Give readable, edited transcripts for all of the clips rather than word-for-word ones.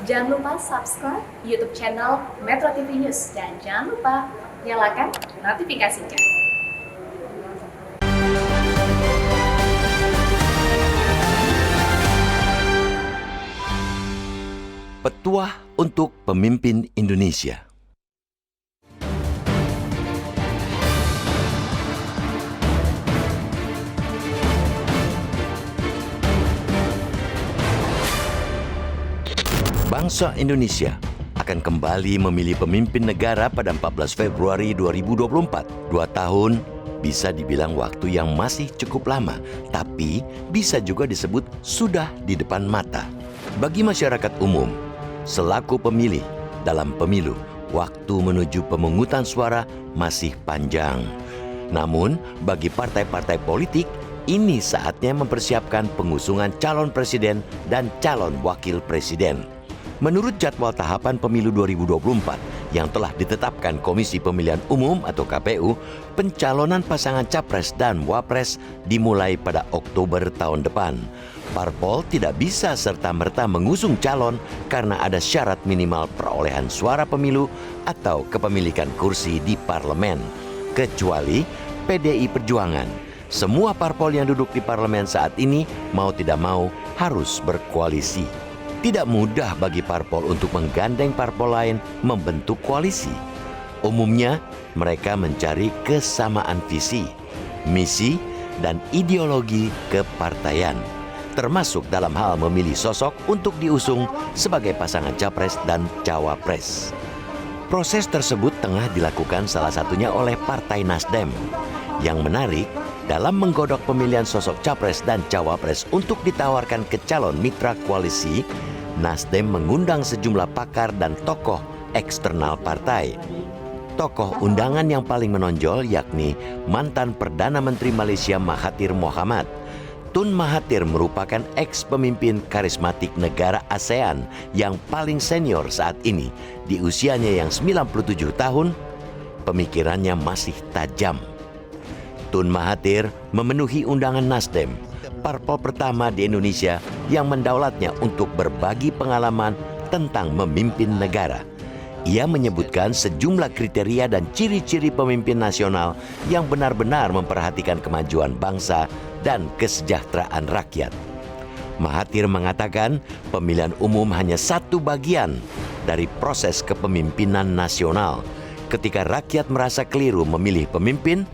Jangan lupa subscribe YouTube channel Metro TV News dan jangan lupa nyalakan notifikasinya. Petuah untuk pemimpin Indonesia. Bangsa Indonesia akan kembali memilih pemimpin negara pada 14 Februari 2024. 2 tahun bisa dibilang waktu yang masih cukup lama, tapi bisa juga disebut sudah di depan mata. Bagi masyarakat umum, selaku pemilih dalam pemilu, waktu menuju pemungutan suara masih panjang. Namun, bagi partai-partai politik, ini saatnya mempersiapkan pengusungan calon presiden dan calon wakil presiden. Menurut jadwal tahapan pemilu 2024 yang telah ditetapkan Komisi Pemilihan Umum atau KPU, pencalonan pasangan capres dan wapres dimulai pada Oktober tahun depan. Parpol tidak bisa serta-merta mengusung calon karena ada syarat minimal perolehan suara pemilu atau kepemilikan kursi di parlemen, kecuali PDI Perjuangan. Semua parpol yang duduk di parlemen saat ini mau tidak mau harus berkoalisi. Tidak mudah bagi parpol untuk menggandeng parpol lain membentuk koalisi. Umumnya, mereka mencari kesamaan visi, misi, dan ideologi kepartaian, termasuk dalam hal memilih sosok untuk diusung sebagai pasangan capres dan cawapres. Proses tersebut tengah dilakukan salah satunya oleh Partai Nasdem. Yang menarik, dalam menggodok pemilihan sosok capres dan cawapres untuk ditawarkan ke calon mitra koalisi, Nasdem mengundang sejumlah pakar dan tokoh eksternal partai. Tokoh undangan yang paling menonjol yakni mantan Perdana Menteri Malaysia Mahathir Mohamad. Tun Mahathir merupakan eks-pemimpin karismatik negara ASEAN yang paling senior saat ini. Di usianya yang 97 tahun, pemikirannya masih tajam. Tun Mahathir memenuhi undangan Nasdem, parpol pertama di Indonesia yang mendaulatnya untuk berbagi pengalaman tentang memimpin negara. Ia menyebutkan sejumlah kriteria dan ciri-ciri pemimpin nasional yang benar-benar memperhatikan kemajuan bangsa dan kesejahteraan rakyat. Mahathir mengatakan pemilihan umum hanya satu bagian dari proses kepemimpinan nasional. Ketika rakyat merasa keliru memilih pemimpin,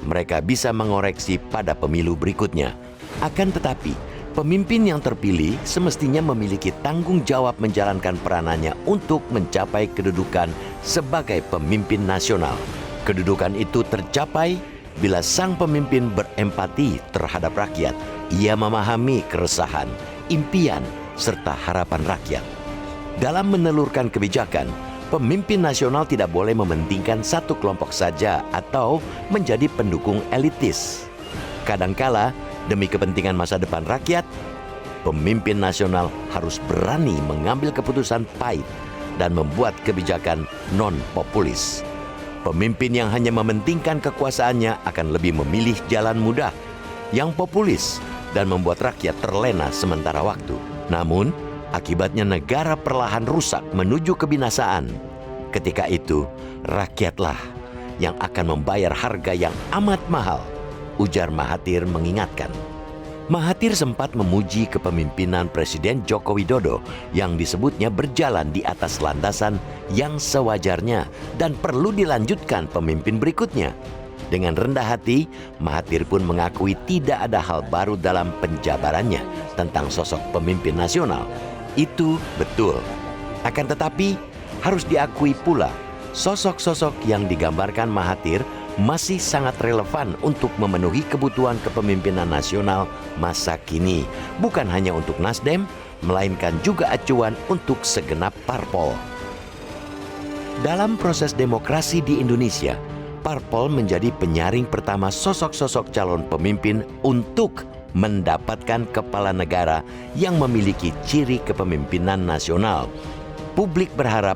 mereka bisa mengoreksi pada pemilu berikutnya. Akan tetapi, pemimpin yang terpilih semestinya memiliki tanggung jawab menjalankan peranannya untuk mencapai kedudukan sebagai pemimpin nasional. Kedudukan itu tercapai bila sang pemimpin berempati terhadap rakyat. Ia memahami keresahan, impian, serta harapan rakyat. Dalam menelurkan kebijakan, pemimpin nasional tidak boleh mementingkan satu kelompok saja atau menjadi pendukung elitis. Kadangkala, demi kepentingan masa depan rakyat, pemimpin nasional harus berani mengambil keputusan pahit dan membuat kebijakan non-populis. Pemimpin yang hanya mementingkan kekuasaannya akan lebih memilih jalan mudah, yang populis dan membuat rakyat terlena sementara waktu. Namun, akibatnya negara perlahan rusak menuju kebinasaan. Ketika itu, rakyatlah yang akan membayar harga yang amat mahal, ujar Mahathir mengingatkan. Mahathir sempat memuji kepemimpinan Presiden Joko Widodo yang disebutnya berjalan di atas landasan yang sewajarnya dan perlu dilanjutkan pemimpin berikutnya. Dengan rendah hati, Mahathir pun mengakui tidak ada hal baru dalam penjabarannya tentang sosok pemimpin nasional. Itu betul. Akan tetapi, harus diakui pula, sosok-sosok yang digambarkan Mahathir masih sangat relevan untuk memenuhi kebutuhan kepemimpinan nasional masa kini. Bukan hanya untuk Nasdem, melainkan juga acuan untuk segenap parpol. Dalam proses demokrasi di Indonesia, parpol menjadi penyaring pertama sosok-sosok calon pemimpin untuk mendapatkan kepala negara yang memiliki ciri kepemimpinan nasional. Publik berharap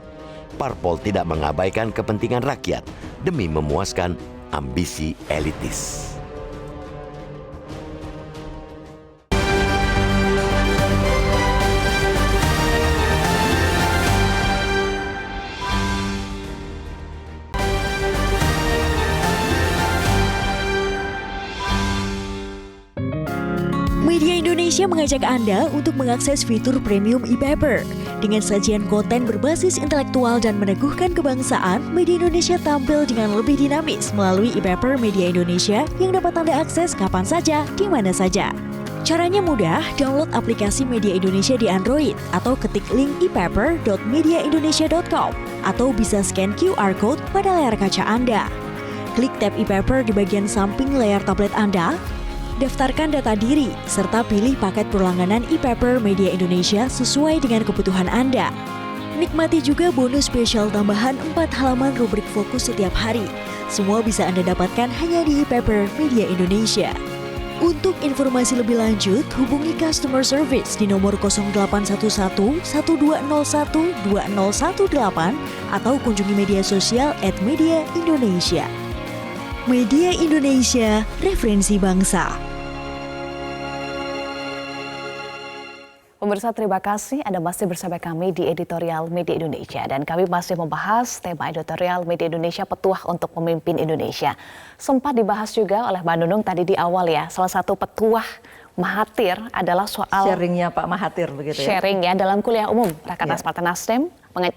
parpol tidak mengabaikan kepentingan rakyat demi memuaskan ambisi elitis. mengajak Anda untuk mengakses fitur premium e-paper. Dengan sajian konten berbasis intelektual dan meneguhkan kebangsaan, Media Indonesia tampil dengan lebih dinamis melalui e-paper Media Indonesia yang dapat Anda akses kapan saja, di mana saja. Caranya mudah, download aplikasi Media Indonesia di Android atau ketik link epaper.mediaindonesia.com atau bisa scan QR code pada layar kaca Anda. Klik tab e-paper di bagian samping layar tablet Anda, daftarkan data diri, serta pilih paket berlangganan e-paper Media Indonesia sesuai dengan kebutuhan Anda. Nikmati juga bonus spesial tambahan 4 halaman rubrik fokus setiap hari. Semua bisa Anda dapatkan hanya di e-paper Media Indonesia. Untuk informasi lebih lanjut, hubungi customer service di nomor 0811 1201 2018 atau kunjungi media sosial @Media Indonesia. Media Indonesia, referensi bangsa. Pemirsa, terima kasih Anda masih bersama kami di Editorial Media Indonesia dan kami masih membahas tema Editorial Media Indonesia Petuah untuk Pemimpin Indonesia. Sempat dibahas juga oleh Mbak Nunung tadi di awal ya, salah satu petuah Mahathir adalah soal sharingnya Pak Mahathir begitu ya. Sharing ya dalam kuliah umum Rakernas Partai Nasdem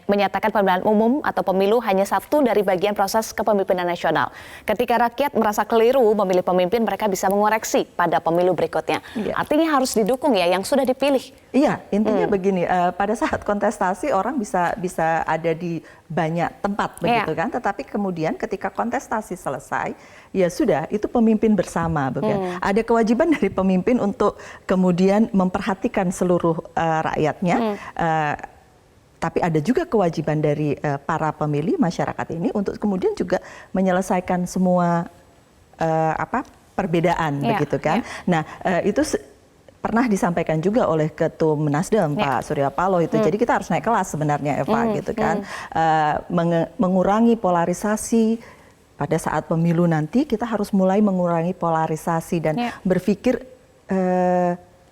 menyatakan pemilihan umum atau pemilu hanya satu dari bagian proses kepemimpinan nasional. Ketika rakyat merasa keliru memilih pemimpin, mereka bisa mengoreksi pada pemilu berikutnya. Artinya harus didukung ya yang sudah dipilih. Iya, intinya begini, pada saat kontestasi orang bisa ada di banyak tempat begitu kan, tetapi kemudian ketika kontestasi selesai, ya sudah itu pemimpin bersama begitu. Ada kewajiban dari pemimpin untuk kemudian memperhatikan seluruh rakyatnya. Tapi ada juga kewajiban dari para pemilih masyarakat ini untuk kemudian juga menyelesaikan semua perbedaan begitu kan. Nah, itu pernah disampaikan juga oleh Ketum Nasdem Pak Surya Paloh itu. Jadi kita harus naik kelas sebenarnya Eva gitu kan. Mengurangi polarisasi pada saat pemilu nanti, kita harus mulai mengurangi polarisasi dan berpikir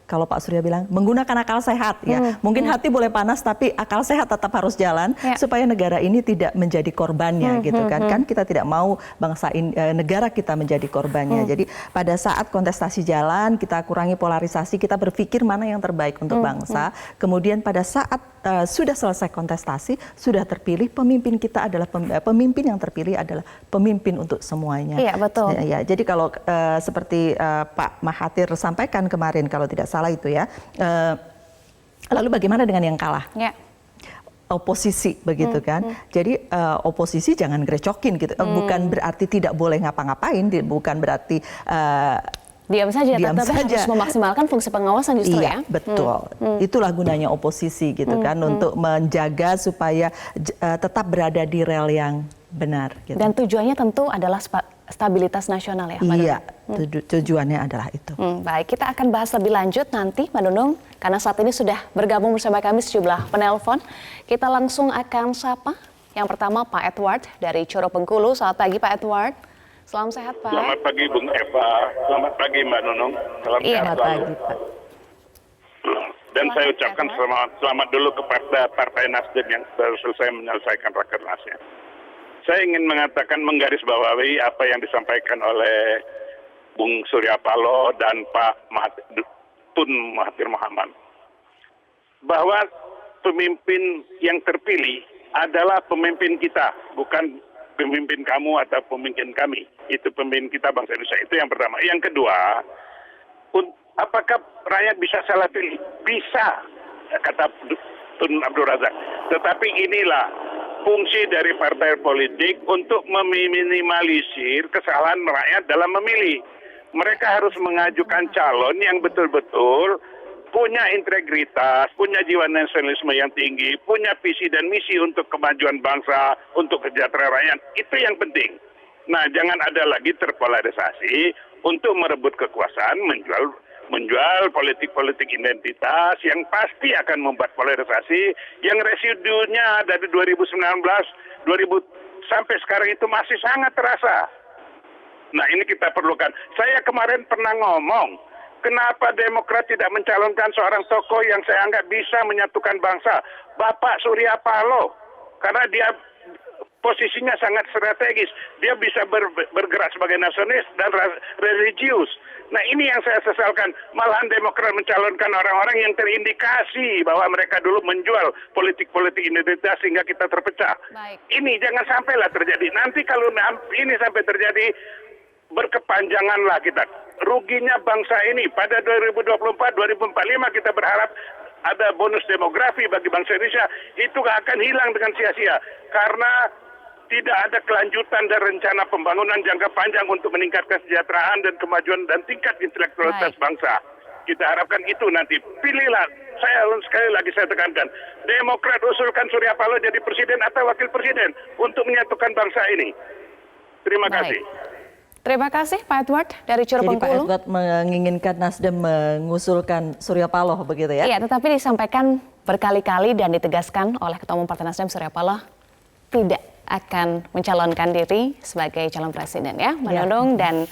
kalau Pak Surya bilang, menggunakan akal sehat ya. Mungkin hati boleh panas, tapi akal sehat tetap harus jalan supaya negara ini tidak menjadi korbannya gitu kan. Kan kita tidak mau bangsa ini, negara kita menjadi korbannya. Jadi pada saat kontestasi jalan, kita kurangi polarisasi, kita berpikir mana yang terbaik untuk bangsa. Kemudian pada saat sudah selesai kontestasi, sudah terpilih, pemimpin kita adalah pemimpin yang terpilih adalah pemimpin untuk semuanya. Iya, betul. Ya, jadi kalau seperti Pak Mahathir sampaikan kemarin, kalau tidak salah itu ya. Lalu bagaimana dengan yang kalah? Oposisi begitu kan. Jadi oposisi jangan grecokin gitu. Bukan berarti tidak boleh ngapa-ngapain, bukan berarti diam saja, tapi harus memaksimalkan fungsi pengawasan justru ya. Betul. Itulah gunanya oposisi gitu kan, untuk menjaga supaya tetap berada di rel yang benar. Gitu. Dan tujuannya tentu adalah stabilitas nasional ya, Mbak Nunung? Iya, tujuannya adalah itu. Baik, kita akan bahas lebih lanjut nanti, Mbak Nunung, karena saat ini sudah bergabung bersama kami sejumlah penelpon. Kita langsung akan sapa. Yang pertama Pak Edward dari Coro Bengkulu. Selamat pagi Pak Edward. Salam sehat Pak. Selamat pagi Bung Eva. Selamat pagi Mbak Nunung. Salam sehat Selamat selalu. pagi Pak. Dan saya ucapkan selamat dulu kepada Partai Nasdem yang baru selesai menyelesaikan rakernasnya. Saya ingin mengatakan menggarisbawahi apa yang disampaikan oleh Bung Surya Paloh dan Pak Tun Mahathir Mohamad. Bahwa pemimpin yang terpilih adalah pemimpin kita, bukan pemimpin kamu atau pemimpin kami. Itu pemimpin kita bangsa Indonesia. Itu yang pertama. Yang kedua, apakah rakyat bisa salah pilih? Bisa, kata Tun Abdul Razak. Tetapi inilah fungsi dari partai politik untuk meminimalisir kesalahan rakyat dalam memilih. Mereka harus mengajukan calon yang betul-betul punya integritas, punya jiwa nasionalisme yang tinggi, punya visi dan misi untuk kemajuan bangsa, untuk kesejahteraan rakyat. Itu yang penting. Nah, jangan ada lagi terpolarisasi untuk merebut kekuasaan, menjual politik-politik identitas yang pasti akan membuat polarisasi yang residunya dari 2019, 2000 sampai sekarang itu masih sangat terasa. Nah, ini kita perlukan. Saya kemarin pernah ngomong, kenapa Demokrat tidak mencalonkan seorang tokoh yang saya anggap bisa menyatukan bangsa? Bapak Surya Paloh. Karena dia posisinya sangat strategis. Dia bisa bergerak sebagai nasionalis dan religius. Nah, ini yang saya sesalkan. Malahan Demokrat mencalonkan orang-orang yang terindikasi bahwa mereka dulu menjual politik-politik identitas sehingga kita terpecah. Baik. Ini jangan sampailah terjadi. Nanti kalau ini sampai terjadi, berkepanjanganlah kita. Ruginya bangsa ini pada 2024-2045 kita berharap ada bonus demografi bagi bangsa Indonesia. Itu akan hilang dengan sia-sia karena tidak ada kelanjutan dan rencana pembangunan jangka panjang untuk meningkatkan kesejahteraan dan kemajuan dan tingkat intelektualitas bangsa. Kita harapkan itu nanti. Pilihlah, sekali lagi saya tekankan, Demokrat usulkan Surya Paloh jadi presiden atau wakil presiden untuk menyatukan bangsa ini. Terima kasih. Terima kasih Pak Edward dari Cirebon. Jadi Pak Edward menginginkan Nasdem mengusulkan Surya Paloh begitu ya? Iya, tetapi disampaikan berkali-kali dan ditegaskan oleh Ketua Umum Partai Nasdem Surya Paloh tidak akan mencalonkan diri sebagai calon presiden ya, Mbak Nunung. Dan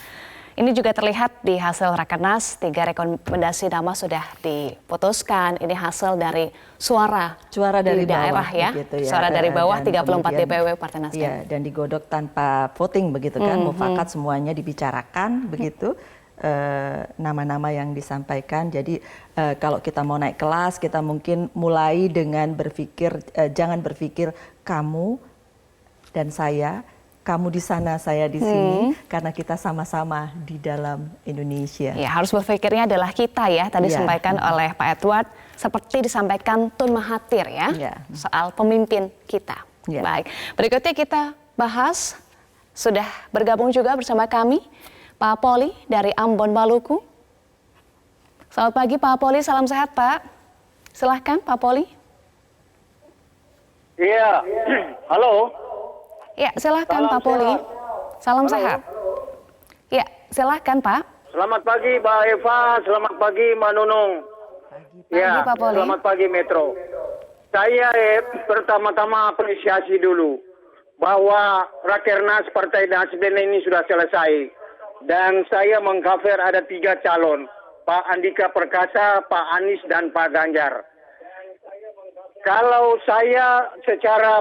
ini juga terlihat di hasil Rakernas, 3 rekomendasi nama sudah diputuskan. Ini hasil dari suara dari daerah ya, suara dari bawah 34 DPW Partai Nasdem. Iya, dan digodok tanpa voting begitu kan, mufakat semuanya dibicarakan begitu. Nama-nama yang disampaikan. Jadi kalau kita mau naik kelas, kita mungkin mulai dengan berpikir, jangan berpikir kamu dan saya, kamu di sana, saya di sini, karena kita sama-sama di dalam Indonesia. Ya, harus berpikirnya adalah kita ya, tadi disampaikan oleh Pak Edward, seperti disampaikan Tun Mahathir ya, soal pemimpin kita. Baik, berikutnya kita bahas, sudah bergabung juga bersama kami, Pak Poli dari Ambon, Maluku. Selamat pagi Pak Poli, salam sehat Pak. Silahkan Pak Poli. Iya, halo. Ya, silahkan Pak Poli. Salam sehat. Ya, silahkan Pak. Selamat pagi Mbak Eva, selamat pagi Mbak Nunung. Pagi Pak Poli. Selamat pagi Metro. Saya pertama-tama apresiasi dulu bahwa Rakernas Partai Nasdem ini sudah selesai. Dan saya mengcover ada 3 calon, Pak Andika Perkasa, Pak Anies, dan Pak Ganjar. Kalau saya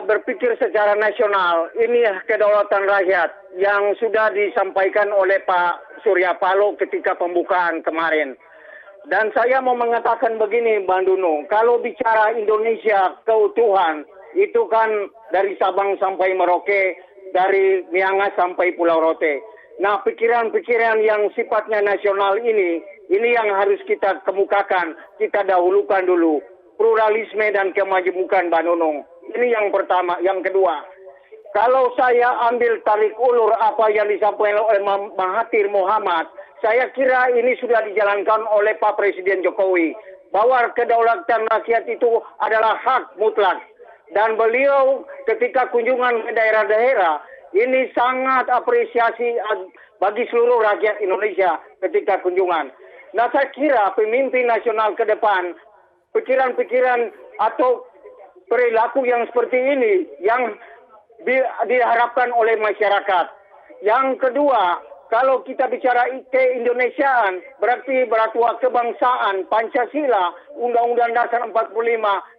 berpikir secara nasional, ini kedaulatan rakyat yang sudah disampaikan oleh Pak Surya Paloh ketika pembukaan kemarin. Dan saya mau mengatakan begini, Mbak Nunung, kalau bicara Indonesia keutuhan, itu kan dari Sabang sampai Merauke, dari Miangas sampai Pulau Rote. Nah, pikiran-pikiran yang sifatnya nasional ini yang harus kita kemukakan, kita dahulukan dulu. Pluralisme dan kemajemukan Mbak Nunung. Ini yang pertama. Yang kedua, kalau saya ambil tarik ulur apa yang disampaikan oleh Mahathir Mohamad, saya kira ini sudah dijalankan oleh Pak Presiden Jokowi. Bahwa kedaulatan rakyat itu adalah hak mutlak. Dan beliau ketika kunjungan ke daerah-daerah, ini sangat apresiasi bagi seluruh rakyat Indonesia ketika kunjungan. Nah, saya kira pemimpin nasional ke depan, pikiran-pikiran atau perilaku yang seperti ini yang diharapkan oleh masyarakat. Yang kedua, kalau kita bicara keindonesiaan, berarti beratuah kebangsaan, Pancasila, Undang-Undang Dasar 45,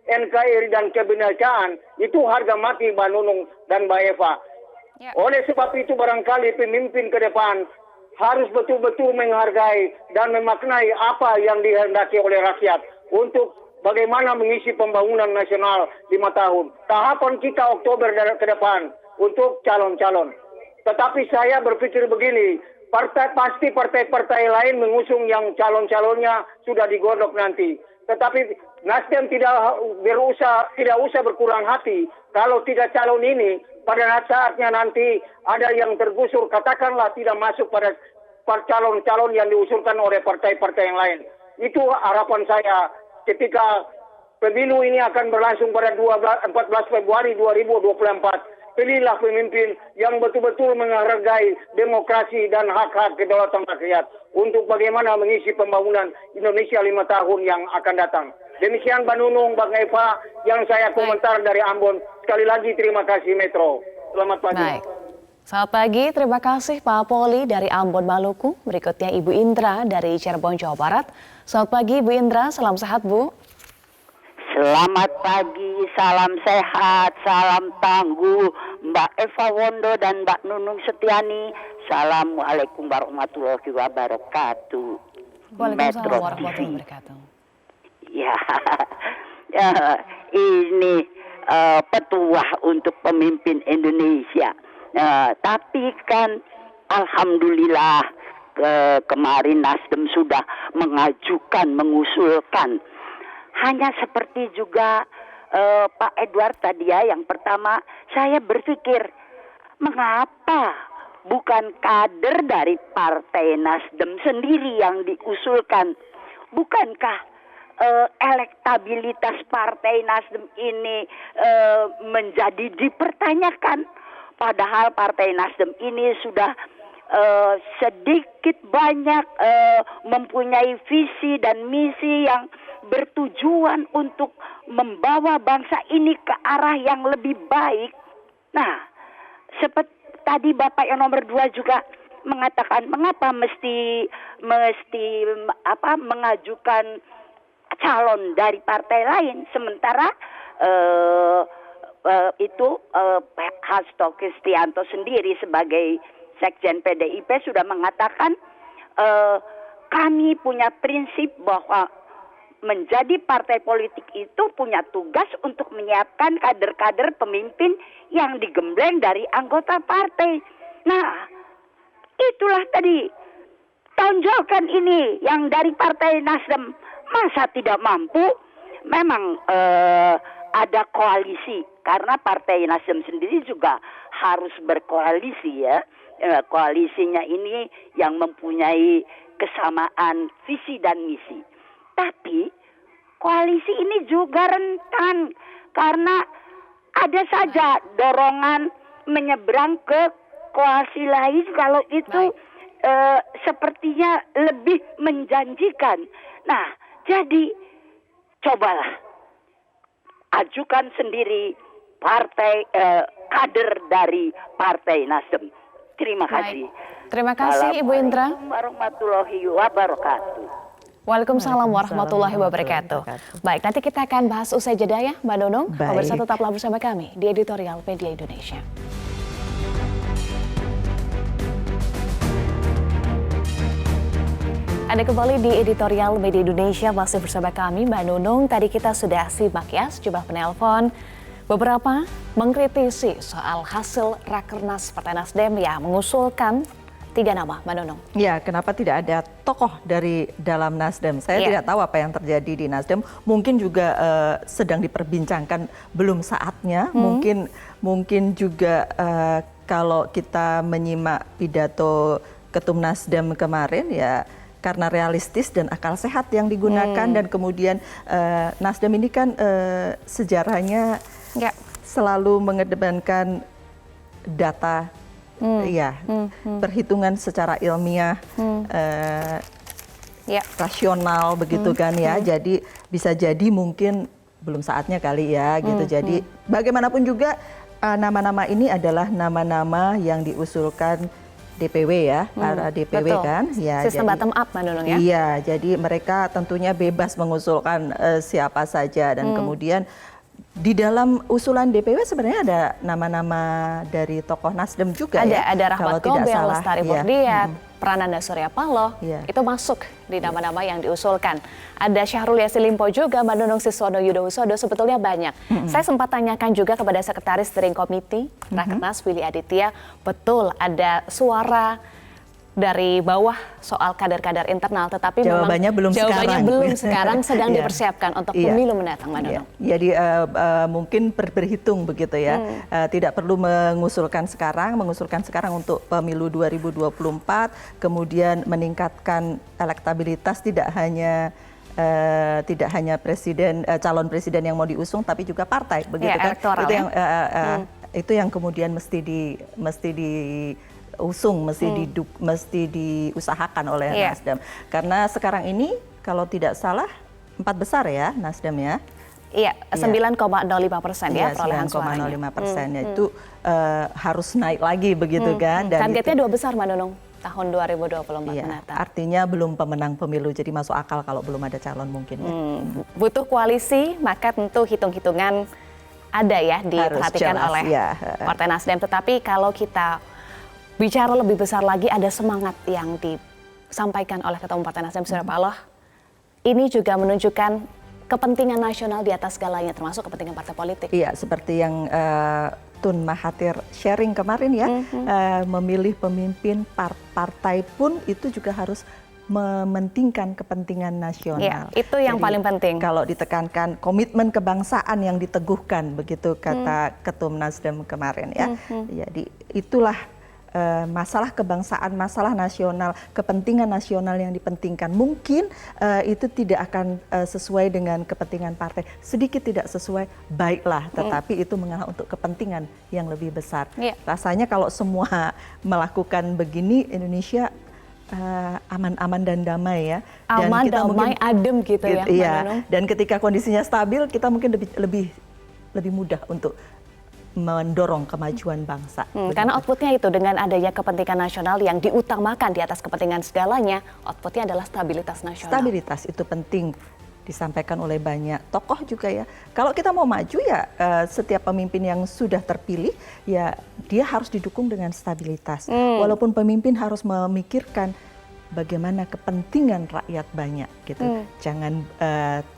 NKRI dan kebinekaan, itu harga mati Mbak Nunung dan Mbak Eva. Oleh sebab itu barangkali pemimpin ke depan harus betul-betul menghargai dan memaknai apa yang dihendaki oleh rakyat untuk bagaimana mengisi pembangunan nasional 5 tahun. Tahapan kita Oktober ke depan untuk calon-calon. Tetapi saya berpikir begini, pasti partai-partai lain mengusung yang calon-calonnya sudah digodok nanti. Tetapi Nasdem tidak usah berkurang hati. Kalau tidak calon ini, pada saatnya nanti ada yang tergusur, katakanlah tidak masuk pada calon-calon yang diusulkan oleh partai-partai yang lain. Itu harapan saya. Ketika pemilu ini akan berlangsung pada 14 Februari 2024, pilihlah pemimpin yang betul-betul menghargai demokrasi dan hak-hak kedaulatan rakyat untuk bagaimana mengisi pembangunan Indonesia 5 tahun yang akan datang. Demikian Mbak Nunung, Bang Eva, yang saya komentar dari Ambon. Sekali lagi terima kasih Metro. Selamat pagi. Baik. Selamat pagi, terima kasih Pak Poli dari Ambon, Maluku. Berikutnya Ibu Indra dari Cirebon, Jawa Barat. Selamat pagi Ibu Indra, salam sehat Bu. Selamat pagi, salam sehat, salam tangguh, Mbak Eva Wondo dan Mbak Nunung Setiani. Assalamualaikum warahmatullahi wabarakatuh. Waalaikumsalam warahmatullahi wabarakatuh. Ya, ini petuah untuk pemimpin Indonesia. Tapi kan alhamdulillah kemarin Nasdem sudah mengusulkan. Hanya seperti juga Pak Edward tadi ya, yang pertama saya berpikir mengapa bukan kader dari Partai Nasdem sendiri yang diusulkan? Bukankah elektabilitas Partai Nasdem ini menjadi dipertanyakan? Padahal Partai Nasdem ini sudah sedikit banyak mempunyai visi dan misi yang bertujuan untuk membawa bangsa ini ke arah yang lebih baik. Nah, seperti tadi Bapak yang nomor 2 juga mengatakan mengapa mesti mengajukan calon dari partai lain, sementara Hasto Kristianto sendiri sebagai Sekjen PDIP sudah mengatakan kami punya prinsip bahwa menjadi partai politik itu punya tugas untuk menyiapkan kader-kader pemimpin yang digembleng dari anggota partai. Nah, itulah tadi, tonjolkan ini yang dari Partai Nasdem. Masa tidak mampu? Memang ada koalisi, karena Partai Nasdem sendiri juga harus berkoalisi ya. Koalisinya ini yang mempunyai kesamaan visi dan misi. Tapi koalisi ini juga rentan karena ada saja dorongan menyeberang ke koalisi lain kalau itu sepertinya lebih menjanjikan. Nah, jadi cobalah ajukan sendiri partai kader dari Partai Nasdem. Terima kasih. Terima kasih Ibu Indra. Assalamualaikum warahmatullahi wabarakatuh. Waalaikumsalam warahmatullahi wabarakatuh. Baik, nanti kita akan bahas usai jeda ya, Mbak Nunung. Pemirsa tetaplah bersama kami di Editorial Media Indonesia. Anda kembali di Editorial Media Indonesia, masih bersama kami Mbak Nunung. Tadi kita sudah simak ya sejumlah penelpon. Beberapa mengkritisi soal hasil Rakernas Partai Nasdem yang mengusulkan 3 nama, Mbak Nunung. Ya, kenapa tidak ada tokoh dari dalam Nasdem? Saya tidak tahu apa yang terjadi di Nasdem. Mungkin juga sedang diperbincangkan, belum saatnya. Mungkin juga kalau kita menyimak pidato Ketum Nasdem kemarin ya, karena realistis dan akal sehat yang digunakan dan kemudian Nasdem ini kan sejarahnya selalu mengedepankan data. Perhitungan secara ilmiah, rasional begitu kan ya. Jadi bisa jadi mungkin belum saatnya kali ya gitu. Jadi bagaimanapun juga nama-nama ini adalah nama-nama yang diusulkan DPW ya, para DPW kan. Ya, sistem jadi, bottom up Mbak Nunung ya. Iya, jadi mereka tentunya bebas mengusulkan siapa saja dan kemudian di dalam usulan DPW sebenarnya ada nama-nama dari tokoh Nasdem juga ya. Ada Rahmat Gobel, Lestari Fordiat, Prananda Surya Paloh, itu masuk di nama-nama yang diusulkan. Ada Syahrul Yassin Limpo juga, Mbak Nunung Siswono Yudhowisodo, sebetulnya banyak. Saya sempat tanyakan juga kepada Sekretaris Steering Committee Rakernas Willy Aditya, betul ada suara dari bawah soal kader-kader internal, tetapi jawabannya belum sekarang sedang dipersiapkan untuk pemilu mendatang, Mbak Nunung. Jadi mungkin berhitung begitu ya, tidak perlu mengusulkan sekarang untuk pemilu 2024, kemudian meningkatkan elektabilitas tidak hanya calon presiden yang mau diusung, tapi juga partai begitu kan? Itu yang kemudian mesti diusahakan oleh Nasdem. Karena sekarang ini kalau tidak salah 4 besar ya Nasdem ya. Iya, 9,05% ya perolehan suaranya. 9,05% itu harus naik lagi begitu kan. Dan targetnya 2 besar Mbak Nunung tahun 2024 mendatang. Artinya belum pemenang pemilu, jadi masuk akal kalau belum ada calon mungkin ya. Butuh koalisi, maka tentu hitung-hitungan ada ya diperhatikan jelas, oleh ya. Partai Nasdem. Tetapi kalau kita bicara lebih besar lagi, ada semangat yang disampaikan oleh Ketua Umum Partai Nasdem Surya Paloh. Ini juga menunjukkan kepentingan nasional di atas segalanya, termasuk kepentingan partai politik. Iya, seperti yang Tun Mahathir sharing kemarin ya, memilih pemimpin partai pun itu juga harus mementingkan kepentingan nasional. Ya, itu yang jadi, paling penting. Kalau ditekankan komitmen kebangsaan yang diteguhkan, begitu kata Ketum Nasdem kemarin ya. Jadi itulah masalah kebangsaan, masalah nasional, kepentingan nasional yang dipentingkan. Mungkin itu tidak akan sesuai dengan kepentingan partai. Sedikit tidak sesuai, baiklah. Tetapi itu mengarah untuk kepentingan yang lebih besar. Rasanya kalau semua melakukan begini, Indonesia aman-aman dan damai ya. Dan aman, kita damai, mungkin, adem gitu ya. Iya. Dan ketika kondisinya stabil, kita mungkin lebih mudah untuk mendorong kemajuan bangsa. Karena outputnya itu, dengan adanya kepentingan nasional yang diutamakan di atas kepentingan segalanya, outputnya adalah stabilitas nasional. Stabilitas itu penting, disampaikan oleh banyak tokoh juga ya. Kalau kita mau maju ya, setiap pemimpin yang sudah terpilih ya dia harus didukung dengan stabilitas. Walaupun pemimpin harus memikirkan bagaimana kepentingan rakyat banyak gitu. Jangan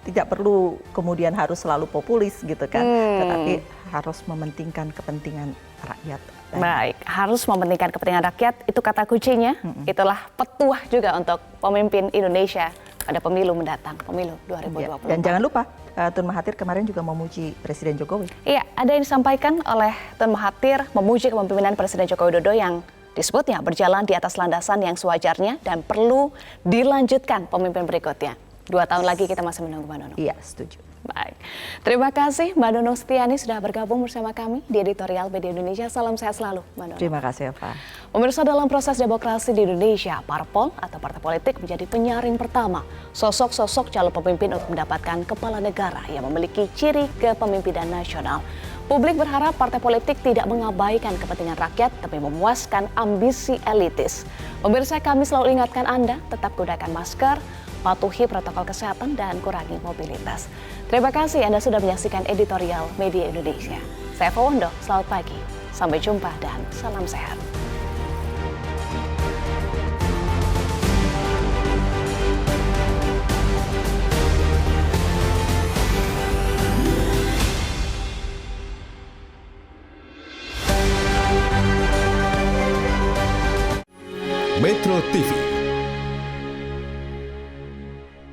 tidak perlu kemudian harus selalu populis gitu kan, tetapi harus mementingkan kepentingan rakyat. Baik, harus mementingkan kepentingan rakyat, itu kata kuncinya. Itulah petuah juga untuk pemimpin Indonesia pada pemilu mendatang, pemilu 2024. Dan jangan lupa, Tun Mahathir kemarin juga memuji Presiden Jokowi. Iya, ada yang disampaikan oleh Tun Mahathir memuji kepemimpinan Presiden Joko Widodo yang disebutnya berjalan di atas landasan yang sewajarnya dan perlu dilanjutkan pemimpin berikutnya. 2 tahun lagi kita masih menunggu, Mbak Nunung. Iya, setuju. Baik, terima kasih Mbak Nunung Setiani sudah bergabung bersama kami di Editorial Media Indonesia. Salam sehat selalu, Mbak Nunung. Terima kasih, Eva. Pemirsa, dalam proses demokrasi di Indonesia, parpol atau partai politik menjadi penyaring pertama sosok-sosok calon pemimpin untuk mendapatkan kepala negara yang memiliki ciri kepemimpinan nasional. Publik berharap partai politik tidak mengabaikan kepentingan rakyat, tapi memuaskan ambisi elitis. Pemirsa, kami selalu ingatkan Anda tetap gunakan masker, patuhi protokol kesehatan, dan kurangi mobilitas. Terima kasih Anda sudah menyaksikan Editorial Media Indonesia. Saya Eva Wondo, selamat pagi, sampai jumpa dan salam sehat.